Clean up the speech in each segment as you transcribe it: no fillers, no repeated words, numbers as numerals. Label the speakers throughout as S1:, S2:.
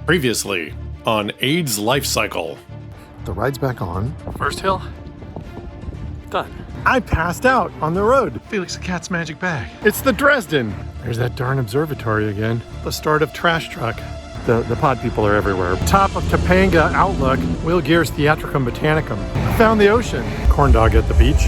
S1: Previously on AIDS LifeCycle.
S2: The ride's back on.
S1: First hill, done.
S2: I passed out on the road.
S1: Felix the Cat's magic bag.
S2: It's the Dresden. There's that darn observatory again. The start of Trash Truck. The pod people are everywhere. Top of Topanga Outlook. Wheel Gears Theatricum Botanicum. I found the ocean. Corn dog at the beach.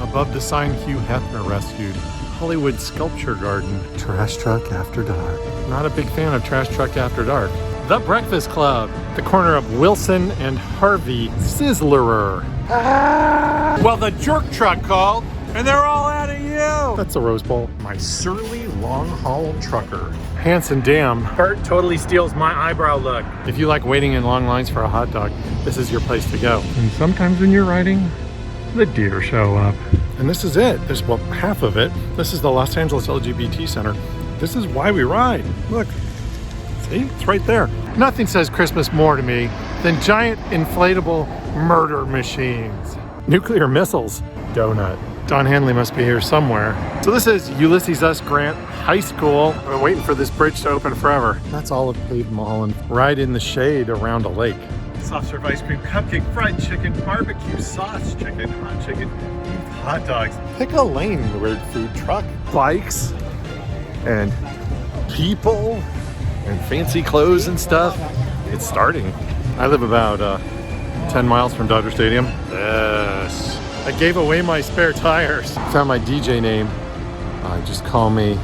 S2: Above the sign Hugh Hefner rescued. Hollywood Sculpture Garden. Trash Truck After Dark. Not a big fan of Trash Truck After Dark. The Breakfast Club. The corner of Wilson and Harvey Sizzlerer.
S3: Well, the jerk truck called, and they're all out of you.
S2: That's the Rose Bowl. My surly long-haul trucker. Hanson Dam. Bert totally steals my eyebrow look. If you like waiting in long lines for a hot dog, this is your place to go. And sometimes when you're riding, the deer show up. And this is it. This, well, half of it. This is the Los Angeles LGBT Center. This is why we ride. Look. See? It's right there. Nothing says Christmas more to me than giant inflatable murder machines. Nuclear missiles. Donut. Don Hanley must be here somewhere. So this is Ulysses S. Grant High School. I've been waiting for this bridge to open forever. That's all of paved mall and right in the shade around a lake.
S3: Soft serve ice cream, cupcake, fried chicken, barbecue sauce chicken, hot chicken, hot dogs.
S2: Pick a lane, weird food truck. Bikes and people and fancy clothes and stuff. It's starting. I live about 10 miles from Dodger Stadium. Yes. I gave away my spare tires. Found my DJ name. Just call me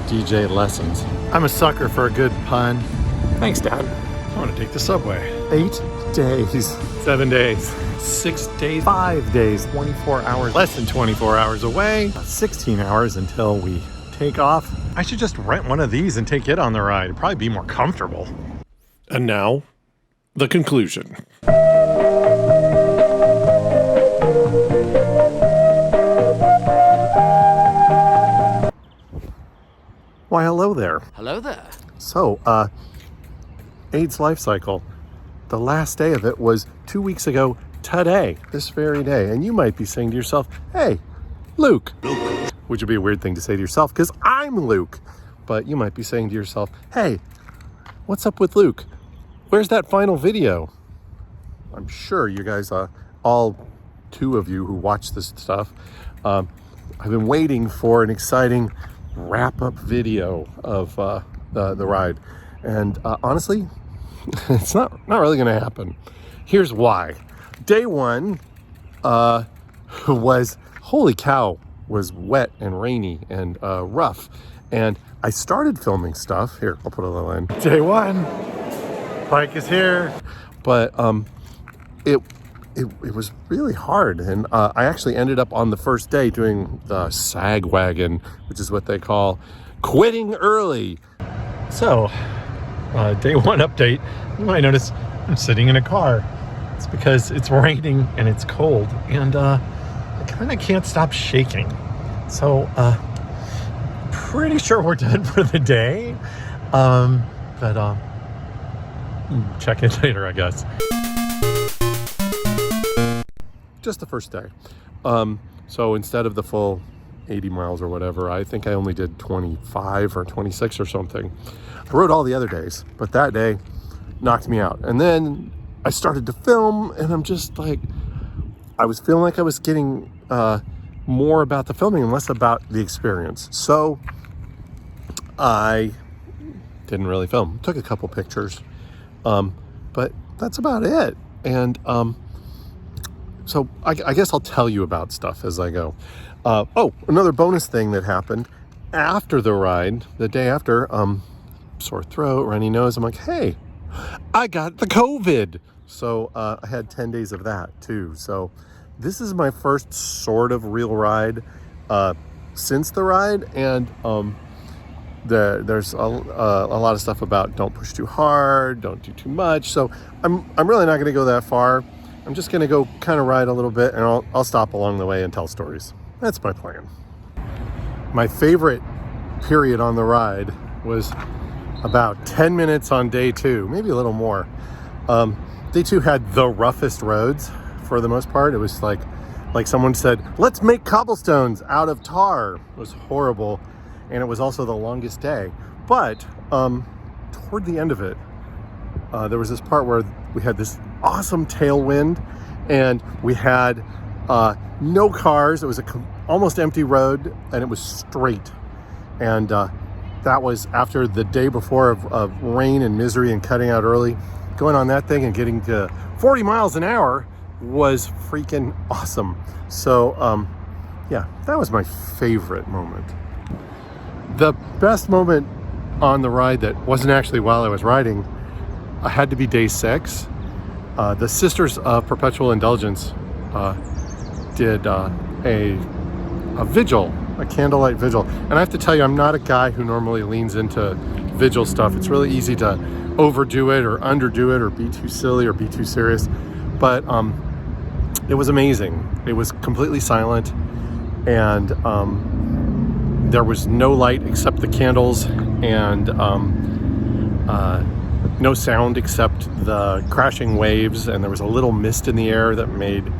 S2: DJ Lessons. I'm a sucker for a good pun. Thanks, Dad.
S1: I want to take the subway.
S2: 8 days.
S1: 7 days. 6 days.
S2: 5 days. 24 hours. Less than 24 hours away. 16 hours until we take off. I should just rent one of these and take it on the ride. It'd probably be more comfortable.
S1: And now, the conclusion.
S2: Why, hello there.
S4: Hello there.
S2: So, AIDS LifeCycle. The last day of it was 2 weeks ago today, this very day. And you might be saying to yourself, hey, Luke. Which would be a weird thing to say to yourself because I'm Luke. But you might be saying to yourself, hey, what's up with Luke? Where's that final video? I'm sure you guys, all two of you who watch this stuff, I've been waiting for an exciting wrap-up video of the ride. And honestly, it's not really going to happen. Here's why. Day one was, holy cow, was wet and rainy and rough. And I started filming stuff. Here, I'll put a little in. Day one, bike is here. But it was really hard. And I actually ended up on the first day doing the sag wagon, which is what they call quitting early. So, day one update, you might notice I'm sitting in a car. It's because it's raining and it's cold. And I kind of can't stop shaking. So, pretty sure we're done for the day. But check in later, I guess. Just the first day. So instead of the full 80 miles or whatever, I think I only did 25 or 26 or something. I rode all the other days, but that day knocked me out. And then I started to film, and I'm just like, I was feeling like I was getting more about the filming and less about the experience. So I didn't really film. Took a couple pictures, but that's about it. And so I guess I'll tell you about stuff as I go. Another bonus thing that happened after the ride, the day after, sore throat, runny nose. I'm like, hey, I got the COVID. So I had 10 days of that too. So this is my first sort of real ride since the ride. And there's a lot of stuff about don't push too hard, don't do too much. So I'm really not going to go that far. I'm just going to go kind of ride a little bit, and I'll stop along the way and tell stories. That's my plan. My favorite period on the ride was about 10 minutes on day two, maybe a little more. Day two had the roughest roads for the most part. It was like someone said, let's make cobblestones out of tar. It was horrible. And it was also the longest day. But toward the end of it, there was this part where we had this awesome tailwind, and we had no cars. It was a almost empty road, and it was straight. And that was after the day before of rain and misery and cutting out early. Going on that thing and getting to 40 miles an hour was freaking awesome. So yeah, that was my favorite moment. The best moment on the ride that wasn't actually while I was riding had to be day 6. The Sisters of Perpetual Indulgence did a vigil, a candlelight vigil. And I have to tell you, I'm not a guy who normally leans into vigil stuff. It's really easy to overdo it or underdo it or be too silly or be too serious. But it was amazing. It was completely silent, and there was no light except the candles, and no sound except the crashing waves, and there was a little mist in the air that made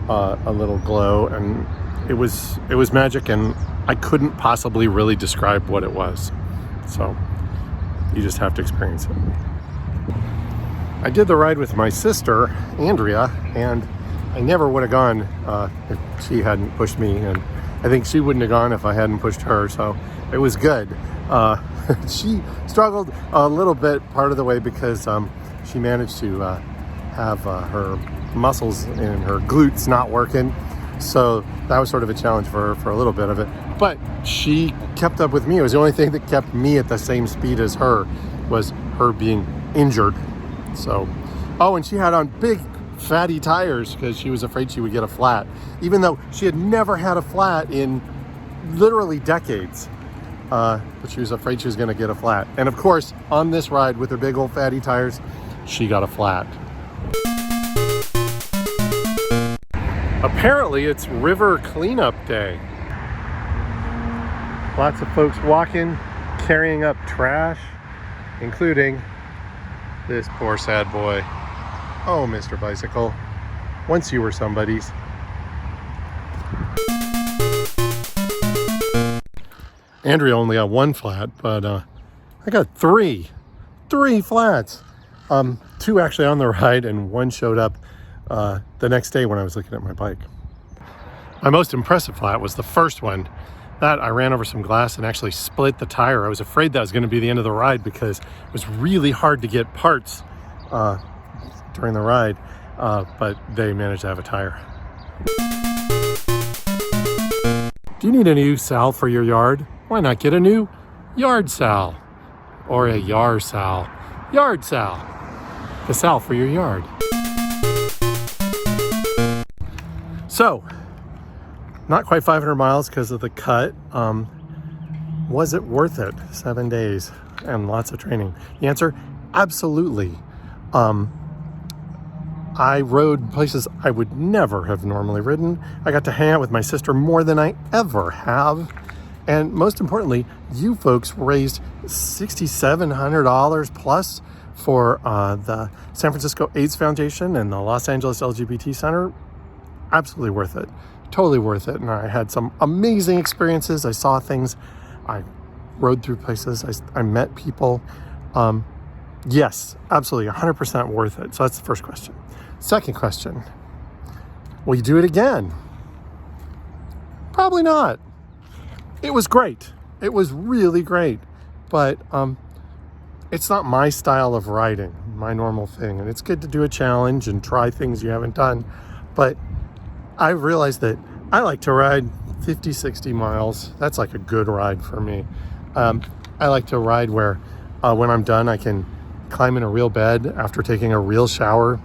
S2: a little glow, and it was magic, and I couldn't possibly really describe what it was. So you just have to experience it. I did the ride with my sister, Andrea, and I never would have gone if she hadn't pushed me, and I think she wouldn't have gone if I hadn't pushed her, so it was good. She struggled a little bit part of the way because she managed to have her muscles in her glutes not working, so that was sort of a challenge for her for a little bit of it. But she kept up with me. It was the only thing that kept me at the same speed as her, was her being injured. So, oh, and she had on big fatty tires because she was afraid she would get a flat, even though she had never had a flat in literally decades. But she was afraid she was going to get a flat. And of course, on this ride with her big old fatty tires, she got a flat. Apparently, it's river cleanup day. Lots of folks walking, carrying up trash, including this poor sad boy. Oh, Mr. Bicycle, once you were somebody's. Andrea only got 1 flat, but I got 3 flats. 2 actually on the ride, and 1 showed up the next day when I was looking at my bike. My most impressive flat was the first one. That I ran over some glass and actually split the tire. I was afraid that was going to be the end of the ride because it was really hard to get parts during the ride, but they managed to have a tire. Do you need a new sow for your yard? Why not get a new yard sow or a yard sow? Yard sow, the sow for your yard. So, not quite 500 miles because of the cut. Was it worth it? 7 days and lots of training. The answer, absolutely. I rode places I would never have normally ridden. I got to hang out with my sister more than I ever have. And most importantly, you folks raised $6,700 plus for the San Francisco AIDS Foundation and the Los Angeles LGBT Center. Absolutely worth it. Totally worth it. And I had some amazing experiences. I saw things. I rode through places. I met people. Yes, absolutely, 100% worth it. So that's the first question. Second question, will you do it again? Probably not. It was great. It was really great. But it's not my style of riding, my normal thing. And it's good to do a challenge and try things you haven't done. But I realized that I like to ride 50, 60 miles. That's like a good ride for me. I like to ride where when I'm done, I can climb in a real bed after taking a real shower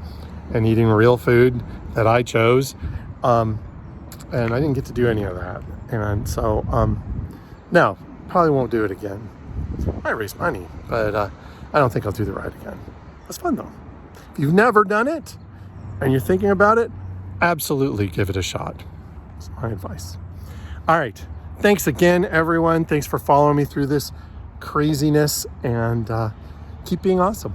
S2: and eating real food that I chose. And I didn't get to do any of that. And so, no, probably won't do it again. I raise money, but I don't think I'll do the ride again. It was fun though. If you've never done it and you're thinking about it, absolutely give it a shot. That's my advice. All right. Thanks again, everyone. Thanks for following me through this craziness, and keep being awesome.